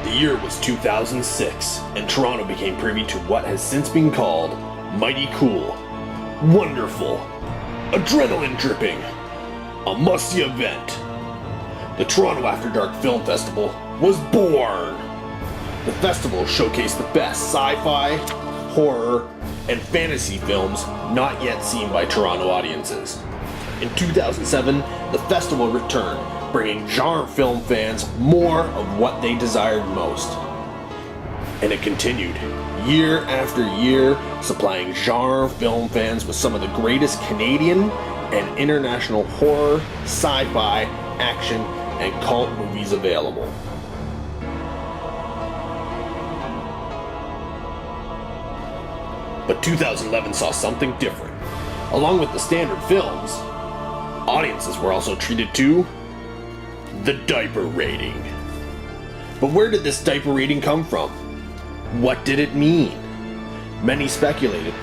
The year was 2006, and Toronto became privy to what has since been called mighty cool, wonderful, adrenaline-dripping, a must-see event. The Toronto After Dark Film Festival was born. The festival showcased the best sci-fi, horror, and fantasy films not yet seen by Toronto audiences. In 2007, the festival returned, bringing genre film fans more of what they desired most. And it continued, year after year, supplying genre film fans with some of the greatest Canadian and international horror, sci-fi, action, and cult movies available. But 2011 saw something different. Along with the standard films, audiences were also treated to the diaper rating. But where did this diaper rating come from? What did it mean? Many speculated,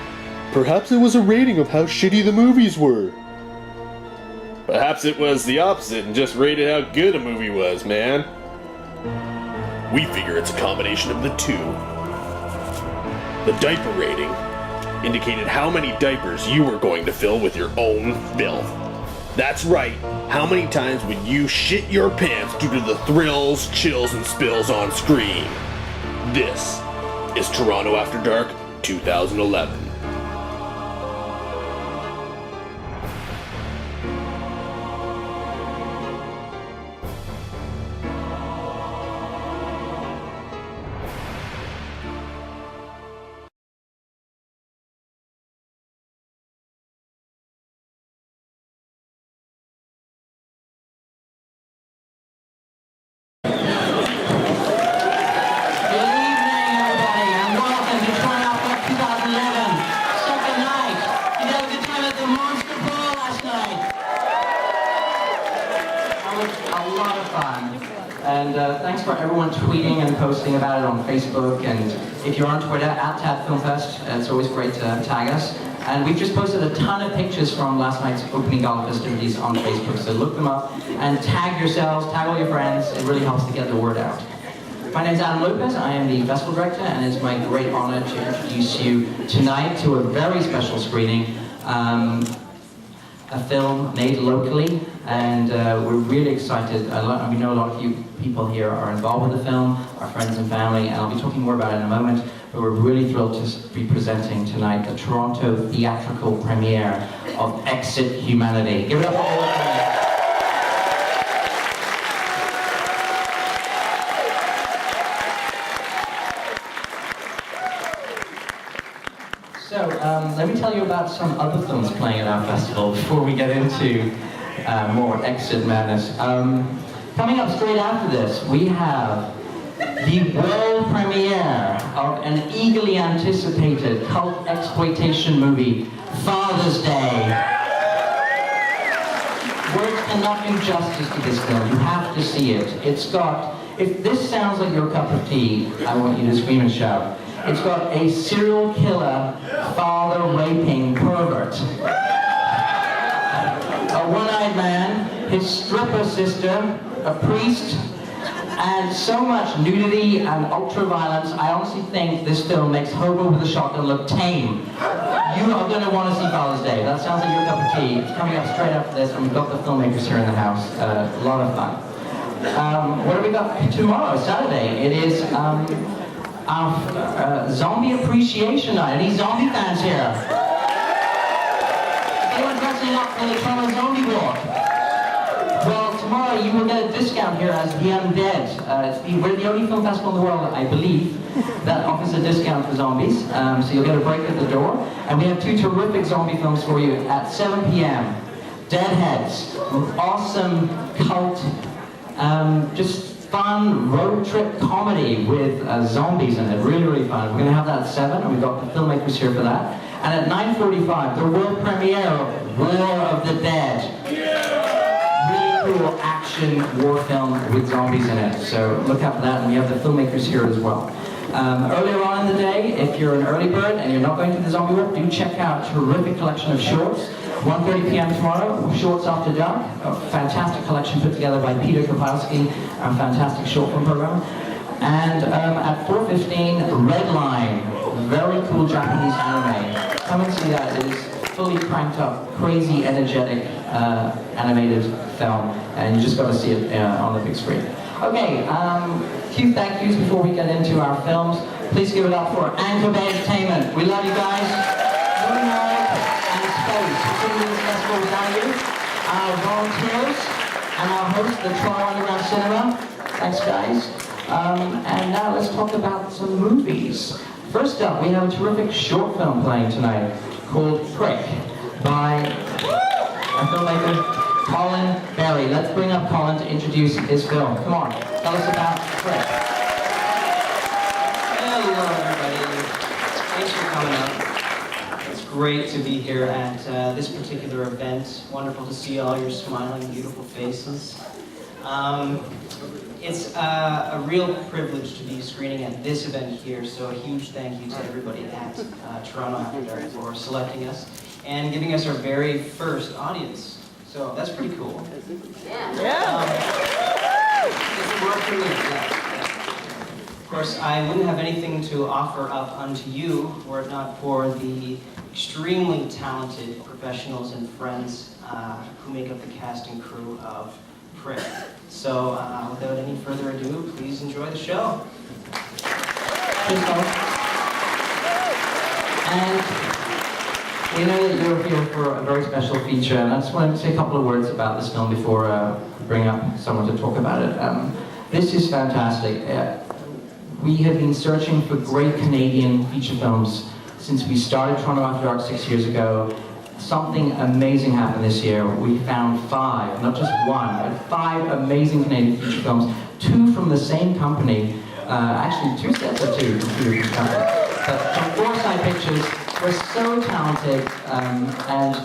perhaps it was a rating of how shitty the movies were. Perhaps it was the opposite and just rated how good a movie was, man. We figure it's a combination of the two. The diaper rating indicated how many diapers you were going to fill with your own filth. That's right, how many times would you shit your pants due to the thrills, chills, and spills on screen? This is Toronto After Dark 2011. Thanks for everyone tweeting and posting about it on Facebook, and if you're on Twitter, @TadFilmFest, it's always great to tag us. And we've just posted a ton of pictures from last night's opening gala festivities on Facebook, so look them up and tag yourselves, tag all your friends. It really helps to get the word out. My name is Adam Lopez, I am the festival director, and it's my great honor to introduce you tonight to a very special screening. A film made locally, and we're really excited. We know a lot of you people here are involved with the film, our friends and family, and I'll be talking more about it in a moment, but we're really thrilled to be presenting tonight the Toronto theatrical premiere of Exit Humanity. Give it up for all of them. So, let me tell you about some other films playing at our festival before we get into more Exit Madness. Coming up straight after this, we have the world premiere of an eagerly anticipated cult exploitation movie, Father's Day. Words cannot do justice to this film. You have to see it. It's got, if this sounds like your cup of tea, I want you to scream and shout. It's got a serial killer, father-raping pervert, a one-eyed man, his stripper sister, a priest, and so much nudity and ultra-violence. I honestly think this film makes Hobo with a Shotgun look tame. You are going to want to see Father's Day. That sounds like your cup of tea. It's coming up straight after this, and we've got the filmmakers here in the house. A lot of fun. What have we got tomorrow, Saturday? It is our zombie appreciation night. Any zombie fans here? Anyone dressing up for the Toronto Zombie Walk? Well, tomorrow you will get a discount here as The Undead. We're the only film festival in the world, I believe, that offers a discount for zombies. So you'll get a break at the door. And we have two terrific zombie films for you at 7 p.m. Deadheads, awesome cult, just fun road trip comedy with zombies in it. Really, really fun. We're going to have that at 7, and we've got the filmmakers here for that. And at 9:45, the world premiere of War of the Dead. Really cool action war film with zombies in it. So look out for that, and we have the filmmakers here as well. Earlier on in the day, if you're an early bird and you're not going to the zombie walk, do check out a terrific collection of shorts. 1:30 p.m. tomorrow, Shorts After Dark, a fantastic collection put together by Peter Kapowski, our fantastic short film program. And at 4:15, Red Line, very cool Japanese anime. Come and see that. It is fully cranked up, crazy, energetic, animated film, and you just got to see it on the big screen. Okay, a few thank yous before we get into our films. Please give it up for Anchor Bay Entertainment. We love you guys. Moonlight and Space, continuing this festival without you. Our volunteers and our host, the Toronto Underground Cinema. Thanks, guys. And now let's talk about some movies. First up, we have a terrific short film playing tonight called Prick by a filmmaker, Colin Berry. Let's bring up Colin to introduce his film. Come on, tell us about Prick. Hello, everybody. Thanks for coming out. It's great to be here at this particular event. Wonderful to see all your smiling, beautiful faces. It's a real privilege to be screening at this event here, so a huge thank you to everybody at Toronto After Dark for selecting us and giving us our very first audience. So that's pretty cool. Yeah. It's a world premiere, yeah. Of course, I wouldn't have anything to offer up unto you were it not for the extremely talented professionals and friends who make up the cast and crew of Prick. So, without any further ado, please enjoy the show. And we know that you're here for a very special feature, and I just wanted to say a couple of words about this film before we bring up someone to talk about it. This is fantastic. We have been searching for great Canadian feature films since we started Toronto After Dark 6 years ago. Something amazing happened this year. We found 5, not just 1, but 5 amazing Canadian feature films, 2 from the same company, actually 2 sets of 2 from 2 different companies. But from Foresight Pictures, we're so talented, and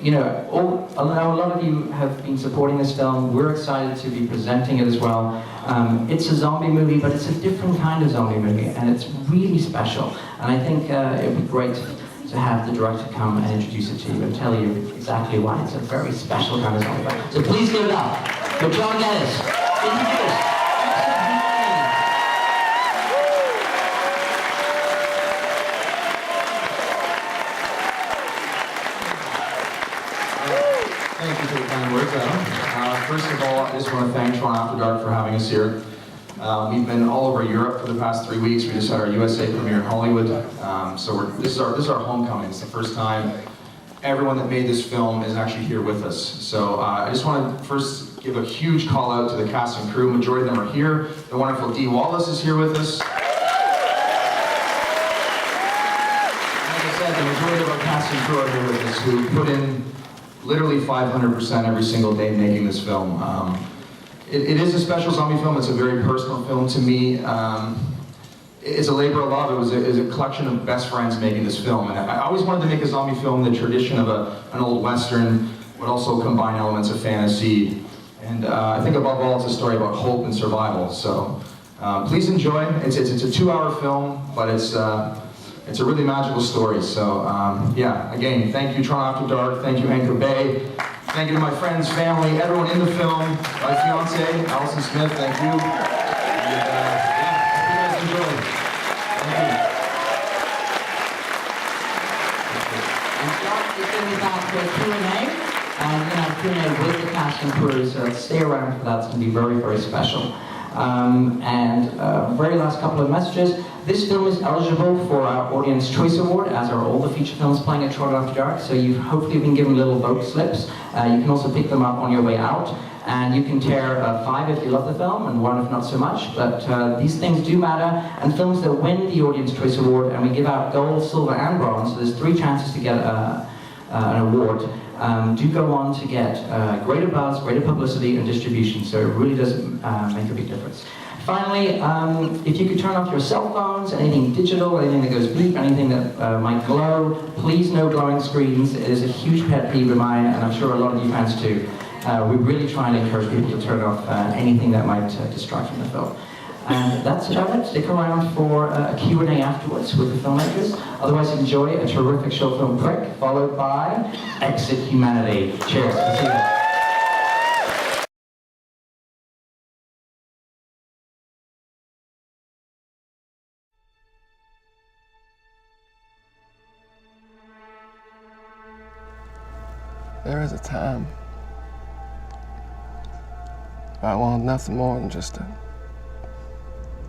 you know, I know a lot of you have been supporting this film. We're excited to be presenting it as well. It's a zombie movie, but it's a different kind of zombie movie, and it's really special. And I think it would be great to have the director come and introduce it to you and tell you exactly why it's a very special kind of zombie film. So please give it up for John Geddes. Introduce. Thank you for the kind words, Adam. First of all, I just want to thank Toronto After Dark for having us here. We've been all over Europe for the past 3 weeks. We just had our USA premiere in Hollywood. So this is our homecoming. It's the first time everyone that made this film is actually here with us. So I just want to first give a huge call out to the cast and crew. Majority of them are here. The wonderful Dee Wallace is here with us. Like I said, the majority of our cast and crew are here with us who put in literally 500% every single day making this film. It is a special zombie film. It's a very personal film to me. It's a labor of love. It was a collection of best friends making this film. And I always wanted to make a zombie film in the tradition of an old Western, but also combine elements of fantasy. And I think above all, it's a story about hope and survival. So please enjoy. It's a 2-hour film, but it's a really magical story. So yeah, again, thank you Toronto After Dark. Thank you Anchor Bay. Thank you to my friends, family, everyone in the film. My fiance, Allison Smith, thank you. And yeah, hope you guys enjoy. Thank you. And John is going to be back for a Q&A. And we're going to have Q&A with the cast and crew, so stay around for that. It's going to be very, very special. Very last couple of messages. This film is eligible for our Audience Choice Award, as are all the feature films playing at Toronto After Dark. So you've hopefully been given little vote slips. You can also pick them up on your way out. And you can tear 5 if you love the film, and 1 if not so much. But these things do matter. And films that win the Audience Choice Award, and we give out gold, silver, and bronze, so there's 3 chances to get an award, do go on to get greater buzz, greater publicity, and distribution. So it really does make a big difference. Finally, if you could turn off your cell phones, anything digital, anything that goes beep, anything that might glow, please no glowing screens. It is a huge pet peeve of mine, and I'm sure a lot of you fans too. We really try and encourage people to turn off anything that might distract from the film. And that's about it. Stick around for a Q&A afterwards with the filmmakers. Otherwise, enjoy a terrific short film Prick, followed by Exit Humanity. Cheers. See you. There is a time I want nothing more than just to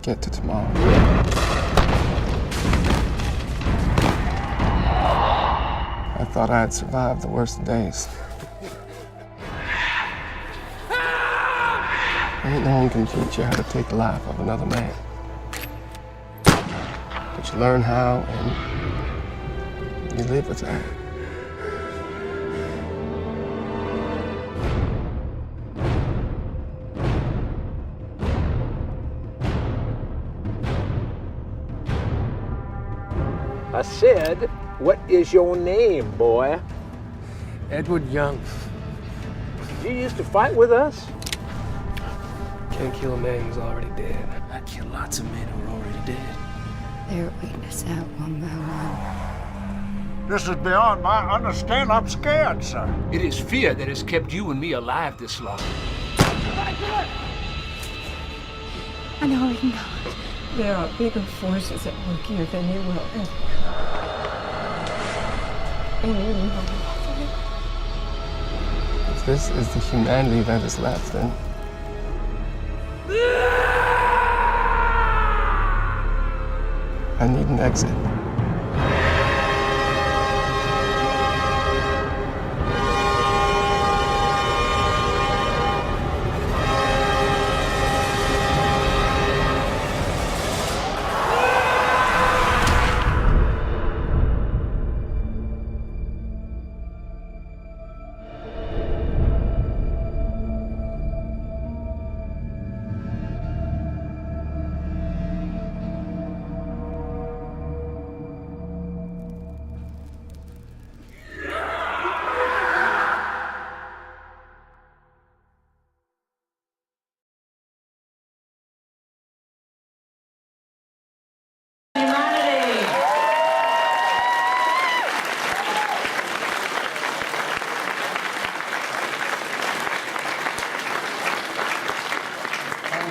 get to tomorrow. I thought I had survived the worst of days. Ain't no one can teach you how to take the life of another man. But you learn how and you live with that. I said, what is your name, boy? Edward Young. You used to fight with us? Can't kill a man who's already dead. I kill lots of men who are already dead. They're waiting us out one by one. This is beyond my understanding. I'm scared, sir. It is fear that has kept you and me alive this long. I know we not. There are bigger forces at work here than you will ever. And you know that. If this is the humanity that is left, then I need an exit.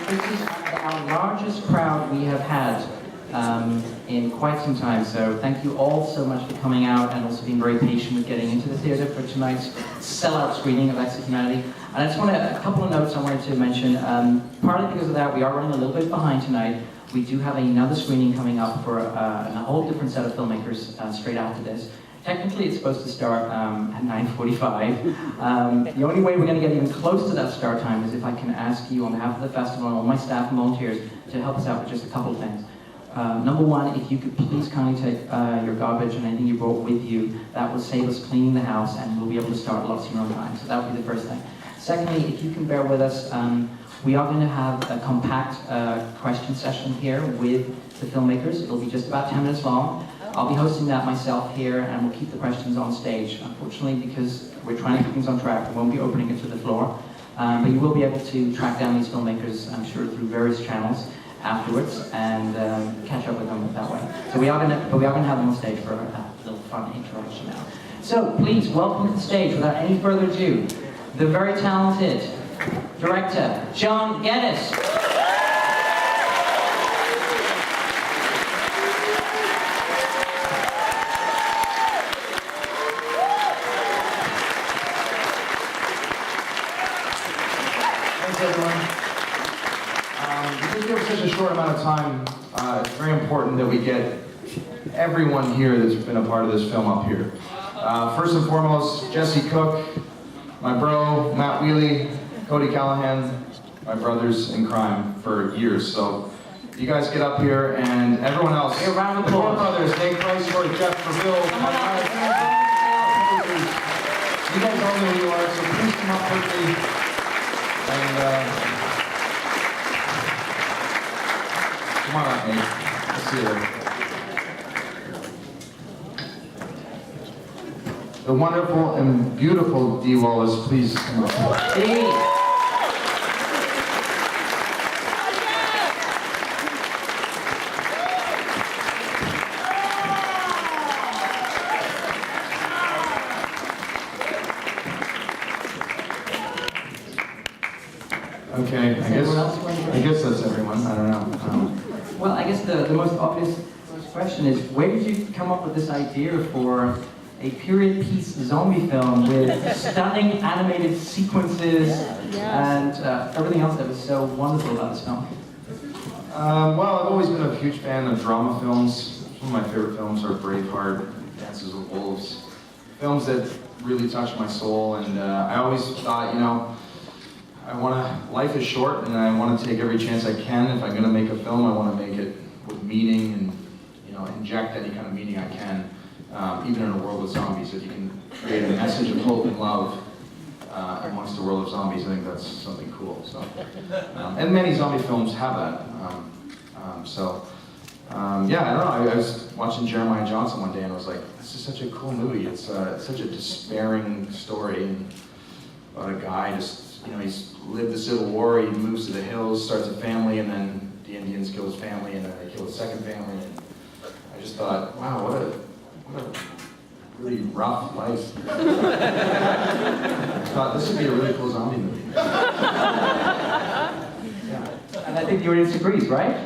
This is our largest crowd we have had in quite some time, so thank you all so much for coming out and also being very patient with getting into the theatre for tonight's sellout screening of Exit Humanity. And I just want a couple of notes I wanted to mention. Partly because of that, we are running a little bit behind tonight. We do have another screening coming up for a whole different set of filmmakers straight after this. Technically, it's supposed to start at 9:45. The only way we're going to get even close to that start time is if I can ask you on behalf of the festival and all my staff and volunteers to help us out with just a couple of things. Number one, if you could please kindly take your garbage and anything you brought with you, that will save us cleaning the house and we'll be able to start a lot sooner on time. So that would be the first thing. Secondly, if you can bear with us, we are going to have a compact question session here with the filmmakers. It'll be just about 10 minutes long. I'll be hosting that myself here, and we'll keep the questions on stage. Unfortunately, because we're trying to keep things on track, we won't be opening it to the floor. But you will be able to track down these filmmakers, I'm sure, through various channels afterwards, and catch up with them that way. So we are going to have them on stage for a little fun introduction now. So please welcome to the stage, without any further ado, the very talented Director John Geddes. Because we have such a short amount of time, it's very important that we get everyone here that's been a part of this film up here. First and foremost, Jesse Cook, my bro, Matt Wheely, Cody Callahan, my brothers in crime for years. So you guys get up here, and everyone else. Hey, a round of the four applause. brothers, Dave Priceworth, Jeff Verville, you guys all know who you are, so please come up quickly. And come on up, Nate. Let's see you. The wonderful and beautiful Dee Wallace, please come up. Dee. Okay, I guess that's everyone. I don't know. Well, I guess the most obvious first question is, where did you come up with this idea for a period piece zombie film with stunning animated sequences and everything else that was so wonderful about this film. Well, I've always been a huge fan of drama films. Some of my favorite films are Braveheart, Dances with Wolves, films that really touch my soul, and I always thought, you know, life is short, and I want to take every chance I can. If I'm going to make a film, I want to make it with meaning and, you know, inject any kind of meaning I can, even in a world with zombies. If you can create a message of hope and love amongst the world of zombies, I think that's something cool. So, and many zombie films have that. Yeah, I don't know. I was watching Jeremiah Johnson one day, and I was like, this is such a cool movie. It's such a despairing story about a guy just, you know, he's lived the Civil War, he moves to the hills, starts a family, and then the Indians kill his family, and then they kill his second family. And I just thought, wow, what a really rough life. I thought this would be a really cool zombie movie. Yeah. And I think the audience agrees, right?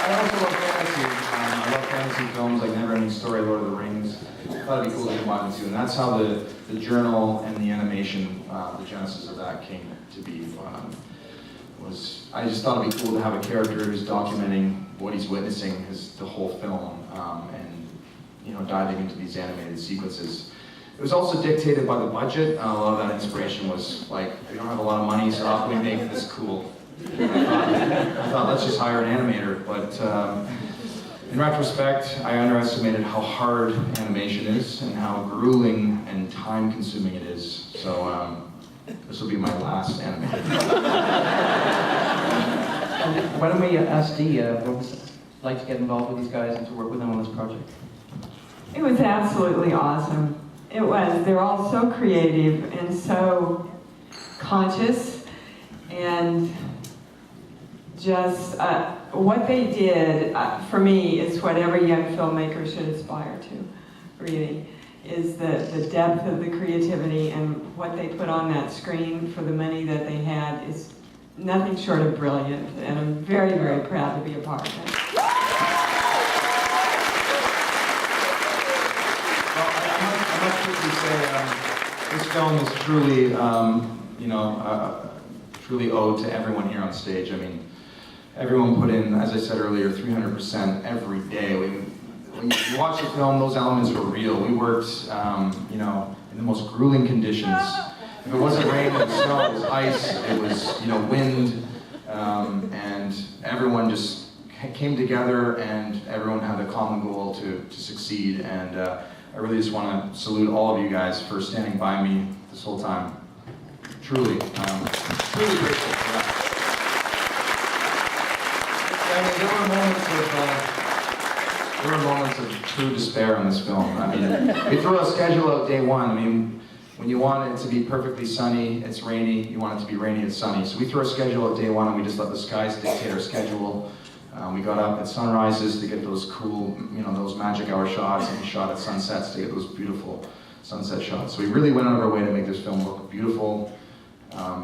I also love fantasy. I love fantasy films like Never Ending Story, Lord of the Rings. I thought it'd be cool to combine the two, and that's how the journal and the animation, the genesis of that came to be. I just thought it'd be cool to have a character who's documenting what he's witnessing the whole film, and, you know, diving into these animated sequences. It was also dictated by the budget. A lot of that inspiration was like, we don't have a lot of money, so how can we make this cool? I thought, let's just hire an animator. But in retrospect, I underestimated how hard animation is and how grueling and time-consuming it is. So this will be my last animated. Why don't we ask Dee, what was it like to get involved with these guys and to work with them on this project? It was absolutely awesome. It was. They're all so creative and so conscious, and just what they did for me is what every young filmmaker should aspire to, really, is the depth of the creativity, and what they put on that screen for the money that they had is nothing short of brilliant, and I'm very, very proud to be a part of it. I must quickly say, this film is truly, you know, truly owed to everyone here on stage. I mean, everyone put in, as I said earlier, 300% every day. When you watch the film, those elements were real. We worked, you know, in the most grueling conditions. If it wasn't rain, it was snow, it was ice, it was, you know, wind, and everyone just came together, and everyone had a common goal to succeed. And I really just want to salute all of you guys for standing by me this whole time. Truly, truly grateful for that. I mean, there were moments of true despair on this film. I mean, we threw a schedule out day one. I mean, when you want it to be perfectly sunny, it's rainy. You want it to be rainy, it's sunny. So we threw a schedule out day one, and we just let the skies dictate our schedule. We got up at sunrises to get those cool, you know, those magic hour shots, and we shot at sunsets to get those beautiful sunset shots. So we really went out of our way to make this film look beautiful,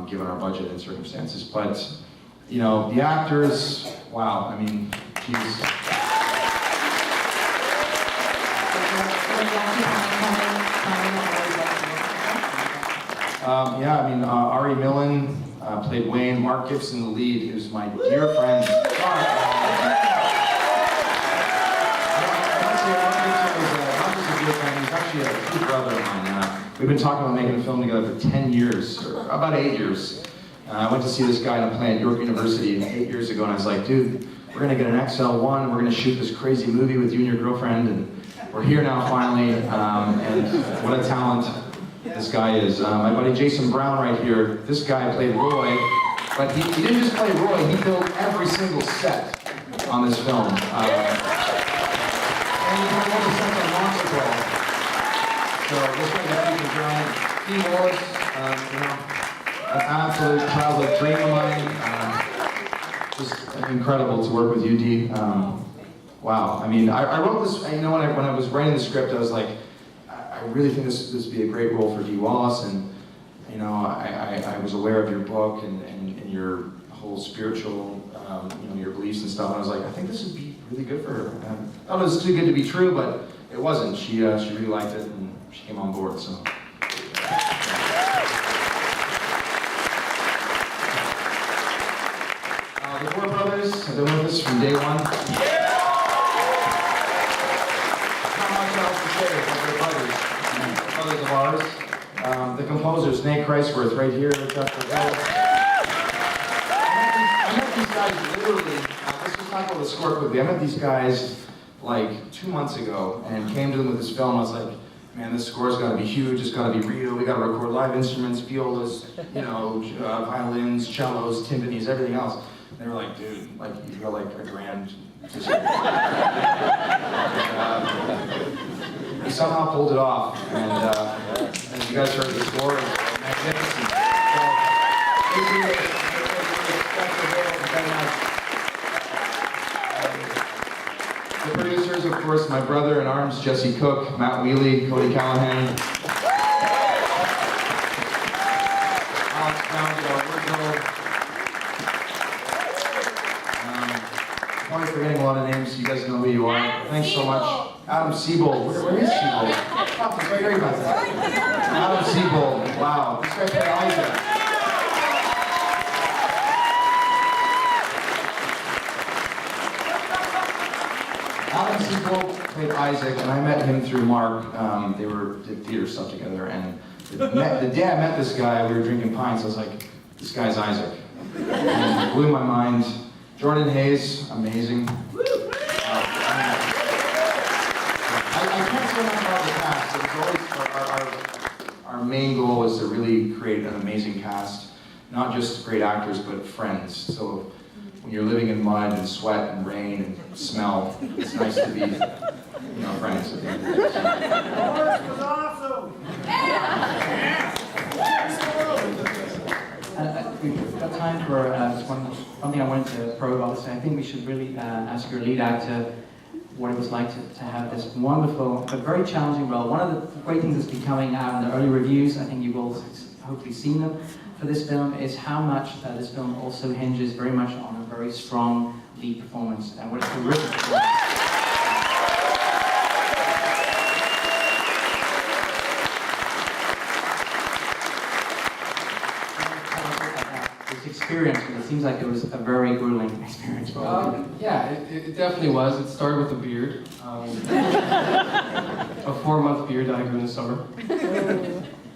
given our budget and circumstances. But, you know, the actors, wow, I mean, geez. Yeah, I mean, Ari Millen played Wayne, Mark Gibson, the lead, who's my dear friend. He's actually a true brother of mine. We've been talking about making a film together for 10 years, or about 8 years. I went to see this guy in a play at York University 8 years ago, and I was like, dude, we're gonna get an XL1, we're gonna shoot this crazy movie with you and your girlfriend, and we're here now finally, and what a talent this guy is. My buddy Jason Brown right here, this guy played Roy, but he didn't just play Roy, he built every single set on this film. And he built all the sets on Monster Brawl. So this guy's a giant. Dee Wallace, you know, an absolute childhood dream of mine. Just incredible to work with you, Dee. Wow, I mean, I wrote this, you know, when I was writing the script, I was like, I really think this would be a great role for Dee Wallace, and, you know, I was aware of your book and your whole spiritual, you know, your beliefs and stuff, and I was like, I think this would be really good for her. I thought it was too good to be true, but it wasn't. She really liked it, and she came on board, so. The four brothers have been with us from day one. Not much else to say, but they're brothers of ours. The composers, Nate Kreisworth, right here, Director Geddes. I met these guys literally, this was not called the score quickly, I met these guys like 2 months ago and came to them with this film. I was like, man, this score's gotta be huge, it's gotta be real, we gotta record live instruments, violas, you know, violins, cellos, timpanis, everything else. And they were like, dude, like, you got like a grand to he somehow pulled it off, and you guys heard the score, it's magnificent. So, the producers, of course, my brother in arms, Jesse Cook, Matt Wheely, Cody Callahan. Alex Brown, our original. I'm probably forgetting a lot of names, you guys know who you are. Thanks so much. Adam Siebold. Where is Siebold? Oh, he's right here about that. Adam Siebold. Wow. This guy played Isaac. Adam Siebold played Isaac, and I met him through Mark. They did theater stuff together, and the day I met this guy, we were drinking pints. I was like, this guy's Isaac. And it blew my mind. Jordan Hayes, amazing. I can't say much about the cast. It was always our main goal was to really create an amazing cast, not just great actors, but friends. So when you're living in mud and sweat and rain and smell, it's nice to be, friends at the end of the day. Forrest was awesome! We've got time for just one thing I wanted to probe, obviously. I think we should really ask your lead actor what it was like to have this wonderful but very challenging role. One of the great things that's been coming out in the early reviews, I think you've all hopefully seen them, for this film, is how much this film also hinges very much on a very strong lead performance. And what it's terrific performance. Experience, but it seems like it was a very grueling experience for all of you. Yeah, it definitely was. It started with a beard. A 4-month beard that I grew in the summer.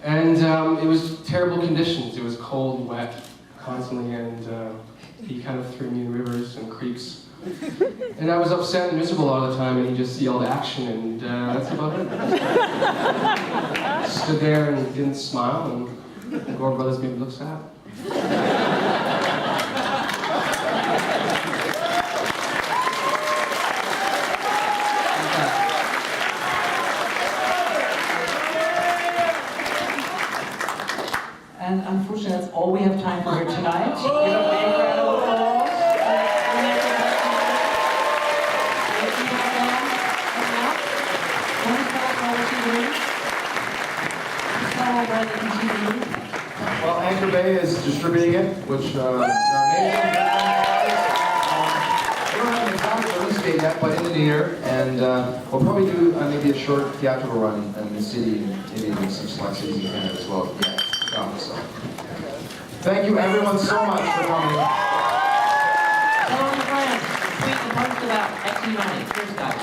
And it was terrible conditions. It was cold, wet, constantly, and he kind of threw me in rivers and creeks. And I was upset and miserable all the time, and he just yelled action, and that's about it. Stood there and didn't smile, and the Gore brothers made me look sad. And unfortunately, that's all we have time for here tonight. Give a big round of applause. Well, Anchor Bay is distributing it, which are amazing. We don't have an exact release date yet, but in the new year, and we'll probably do maybe a short theatrical run in the city, maybe in some select cities in Canada as well. So. Thank you everyone so much for coming. Hello, friends. Please, the post about X-United. Cheers, guys.